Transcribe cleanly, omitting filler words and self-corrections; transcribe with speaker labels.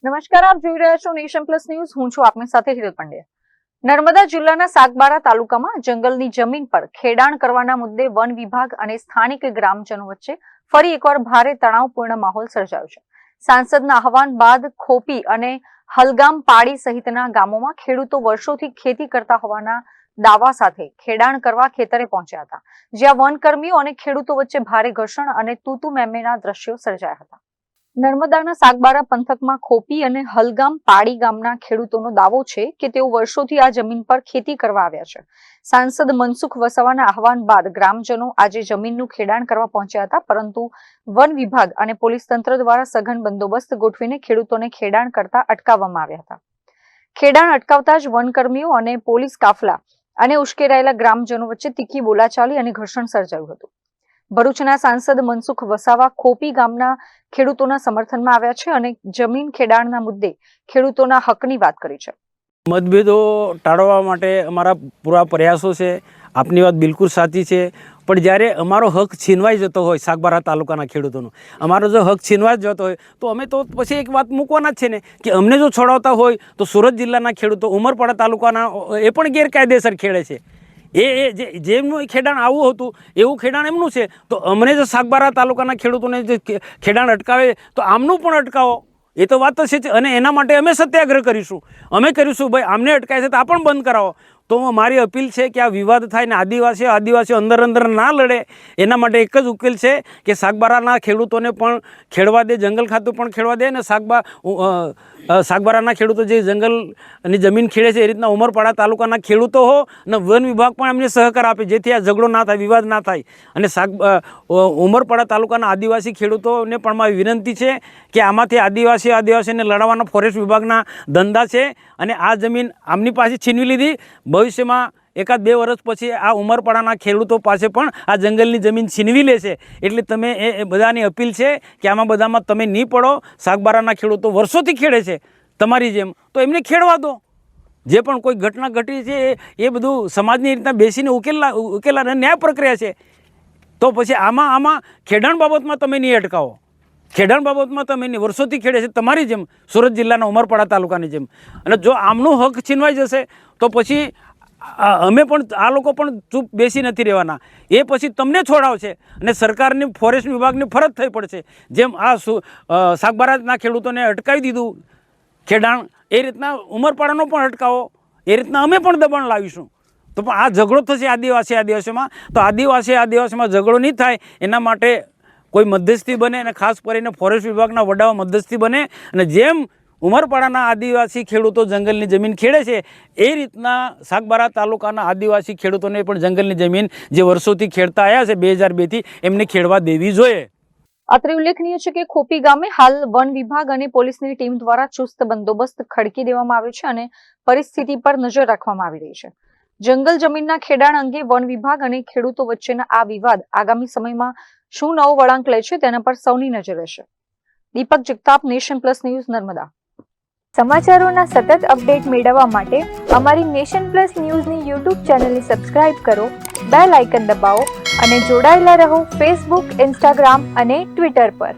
Speaker 1: નમસ્કાર, આપ જોઈ રહ્યા છો નેશન પ્લસ ન્યૂઝ. હું છું આપની સાથે હિરલ પંડ્યા. નર્મદા જિલ્લાના સાગબારા તાલુકામાં જંગલની જમીન પર ખેડાણ કરવાના મુદ્દે વન વિભાગ અને સ્થાનિક ગ્રામજનો વચ્ચે ફરી એકવાર ભારે તણાવપૂર્ણ માહોલ સર્જાયો છે. સાંસદના આહવાન બાદ ખોપી અને હલગામ પાડી સહિતના ગામોમાં ખેડૂતો વર્ષોથી ખેતી કરતા હોવાના દાવા સાથે ખેડાણ કરવા ખેતરે પહોંચ્યા હતા, જ્યાં વનકર્મીઓ અને ખેડૂતો વચ્ચે ભારે ઘર્ષણ અને તૂતુ મેમેના દ્રશ્યો સર્જાયા હતા. નર્મદાના સાગબારા પંથકમાં ખોપી અને હલગામ પાડી ગામના ખેડૂતોનો દાવો છે કે તેઓ વર્ષોથી આ જમીન પર ખેતી કરવા આવ્યા છે. સાંસદ મનસુખ વસાવાના આહવાન બાદ ગ્રામજનો આજે જમીનનું ખેડાણ કરવા પહોંચ્યા હતા, પરંતુ વન વિભાગ અને પોલીસ તંત્ર દ્વારા સઘન બંદોબસ્ત ગોઠવીને ખેડૂતોને ખેડાણ કરતા અટકાવવામાં આવ્યા હતા. ખેડાણ અટકાવતા જ વનકર્મીઓ અને પોલીસ કાફલા અને ઉશ્કેરાયેલા ગ્રામજનો વચ્ચે તીખી બોલાચાલી અને ઘર્ષણ સર્જાયું હતું. ભરૂચના સાંસદ મનસુખ વસાવા ખોપી ગામના ખેડૂતોના સમર્થનમાં આવ્યા છે અને જમીન ખેડાણના મુદ્દે ખેડૂતોના હકની વાત કરી છે.
Speaker 2: મતભેદો ટાળવા માટે અમારા પૂરા પ્રયાસો છે. આપની વાત બિલકુલ સાચી છે, પણ જ્યારે અમારો હક છીનવાઈ જતો હોય સાગબારા તાલુકાના ખેડૂતોનો, અમારો જો હક છીનવાઈ જતો હોય તો અમે તો પછી એક વાત મૂકવાના જ છે ને કે અમને જો છોડાવતા હોય તો સુરત જિલ્લાના ખેડૂતો ઉમરપાડા તાલુકાના એ પણ ગેરકાયદેસર ખેડે છે. જેમનું ખેડાણ આવું હતું એવું ખેડાણ એમનું છે, તો અમને જો સાગબારા તાલુકાના ખેડૂતોને જે ખેડાણ અટકાવે તો આમનું પણ અટકાવો. એ તો વાત તો છે, અને એના માટે અમે સત્યાગ્રહ કરીશું. અમે કરીશું ભાઈ, આમને અટકાય છે તો આ પણ બંધ કરાવો. તો મારી અપીલ છે કે આ વિવાદ થાય ને આદિવાસીઓ અંદર ના લડે, એના માટે એક જ ઉકેલ છે કે સાગબારાના ખેડૂતોને પણ ખેડવા દે, જંગલ ખાતું પણ ખેડવા દે, અને સાગબારાના ખેડૂતો જે જંગલની જમીન ખેડે છે એ રીતના ઉમરપાડા તાલુકાના ખેડૂતો હો અને વન વિભાગ પણ એમને સહકાર આપે, જેથી આ ઝઘડો ના થાય, વિવાદ ના થાય. અને ઉમરપાડા તાલુકાના આદિવાસી ખેડૂતોને પણ મારી વિનંતી છે કે આમાંથી આદિવાસીઓને લડાવવાના ફોરેસ્ટ વિભાગના ધંધા છે, અને આ જમીન આમની પાસે છીનવી લીધી. ભવિષ્યમાં 1-2 વર્ષ પછી આ ઉમરપાડાના ખેડૂતો પાસે પણ આ જંગલની જમીન છીનવી લેશે. એટલે તમે એ બધાની અપીલ છે કે આમાં બધામાં તમે નહીં પડો. સાગબારાના ખેડૂતો વર્ષોથી ખેડે છે તમારી જેમ, તો એમને ખેડવા દો. જે પણ કોઈ ઘટના ઘટી છે એ બધું સમાજની રીતના બેસીને ઉકેલા ન્યાય પ્રક્રિયા છે. તો પછી આમાં ખેડાણ બાબતમાં તમે નહીં અટકાવો. ખેડાણ બાબતમાં તમે નહીં, વર્ષોથી ખેડે છે તમારી જેમ, સુરત જિલ્લાના ઉમરપાડા તાલુકાની જેમ. અને જો આમનું હક છીનવાઈ જશે તો પછી અમે પણ, આ લોકો પણ ચૂપ બેસી નથી રહેવાના. એ પછી તમને છોડાવશે અને સરકારની ફોરેસ્ટ વિભાગની ફરજ થઈ પડશે. જેમ આ સાગબારાના ખેડૂતોને અટકાવી દીધું ખેડાણ, એ રીતના ઉમરપાડાનો પણ અટકાવો. એ રીતના અમે પણ દબાણ લાવીશું. તો પણ આ ઝઘડો થશે આદિવાસીમાં, તો આદિવાસીમાં ઝઘડો નહીં થાય એના માટે કોઈ મધ્યસ્થી બને, અને ખાસ કરીને ફોરેસ્ટ વિભાગના વડાઓ મધ્યસ્થી બને, અને જેમ ઉમરપાડાના આદિવાસી ખેડૂતો જંગલની જમીન ખેડે છે એ રીતના સાગબારા તાલુકાના આદિવાસી ખેડૂતોને પણ જંગલની જમીન જે વર્ષોથી ખેડતા આવ્યા છે 2002થી, એમને ખેડવા દેવી જોઈએ.
Speaker 1: અત્રે ઉલ્લેખનીય છે કે ખોપી ગામે હાલ વન વિભાગ અને પોલીસની ટીમ દ્વારા ચુસ્ત બંદોબસ્ત ખડકી દેવામાં આવ્યો છે અને પરિસ્થિતિ પર નજર રાખવામાં આવી રહી છે. જંગલ જમીનના ખેડાણ અંગે વન વિભાગ અને ખેડૂતો વચ્ચેના આ વિવાદ આગામી સમયમાં શું નવો વળાંક લે છે તેના પર સૌની નજર રહેશે. Deepak Jagtap, Nation Plus News, Narmada.
Speaker 3: સમાચારોના સતત અપડેટ મેળવવા માટે અમારી નેશન પ્લસ ન્યૂઝની યુટ્યુબ ચેનલને સબસ્ક્રાઇબ કરો, બેલ આઇકન દબાવો અને જોડાયેલા રહો ફેસબુક, ઇન્સ્ટાગ્રામ અને ટ્વિટર પર.